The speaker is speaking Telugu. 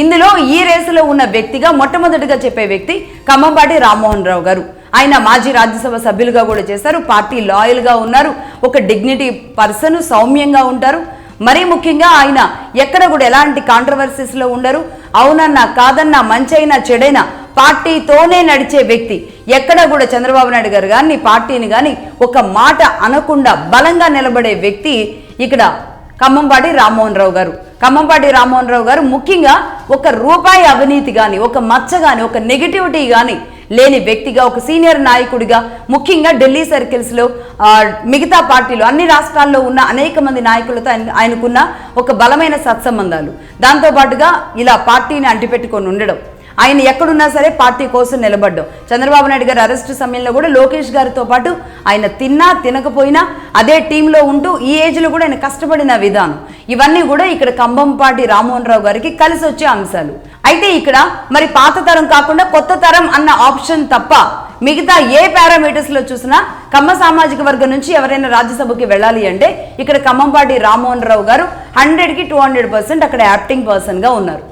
ఇందులో ఈ రేసులో ఉన్న వ్యక్తిగా మొట్టమొదటిగా చెప్పే వ్యక్తి ఖమ్మంపాటి రామ్మోహన్ రావు గారు. ఆయన మాజీ రాజ్యసభ సభ్యులుగా కూడా చేశారు. పార్టీ లాయల్గా ఉన్నారు. ఒక డిగ్నిటీ పర్సన్, సౌమ్యంగా ఉంటారు. మరీ ముఖ్యంగా ఆయన ఎక్కడ కూడా ఎలాంటి కాంట్రవర్సీస్లో ఉండరు. అవునన్నా కాదన్నా, మంచైనా చెడైనా పార్టీతోనే నడిచే వ్యక్తి. ఎక్కడ కూడా చంద్రబాబు నాయుడు గారు కానీ పార్టీని కానీ ఒక మాట అనకుండా బలంగా నిలబడే వ్యక్తి ఇక్కడ ఖమ్మంపాటి రామ్మోహన్ రావు గారు. ఖమ్మంపాటి రామ్మోహన్ రావు గారు ముఖ్యంగా ఒక రూపాయి అవినీతి కానీ, ఒక మచ్చ కానీ, ఒక నెగిటివిటీ కానీ లేని వ్యక్తిగా, ఒక సీనియర్ నాయకుడిగా, ముఖ్యంగా ఢిల్లీ సర్కిల్స్లో మిగతా పార్టీలు అన్ని రాష్ట్రాల్లో ఉన్న అనేక మంది నాయకులతో ఆయనకున్న ఒక బలమైన సత్సంబంధాలు, దాంతోపాటుగా ఇలా పార్టీని అంటిపెట్టుకొని ఉండడం, ఆయన ఎక్కడున్నా సరే పార్టీ కోసం నిలబడ్డం. చంద్రబాబు నాయుడు గారు అరెస్టు సమయంలో కూడా లోకేష్ గారితో పాటు ఆయన తిన్నా తినకపోయినా అదే టీంలో ఉంటూ ఈ ఏజ్లో కూడా ఆయన కష్టపడిన విధానం, ఇవన్నీ కూడా ఇక్కడ ఖమ్మంపాటి రామ్మోహన్ రావు గారికి కలిసి వచ్చే అంశాలు. అయితే ఇక్కడ మరి పాత తరం కాకుండా కొత్త తరం అన్న ఆప్షన్ తప్ప మిగతా ఏ పారామీటర్స్లో చూసినా కమ్మ సామాజిక వర్గం నుంచి ఎవరైనా రాజ్యసభకి వెళ్ళాలి అంటే ఇక్కడ ఖమ్మంపాటి రామ్మోహన్ రావు గారు 100కి 200% అక్కడ యాక్టింగ్ పర్సన్గా ఉన్నారు.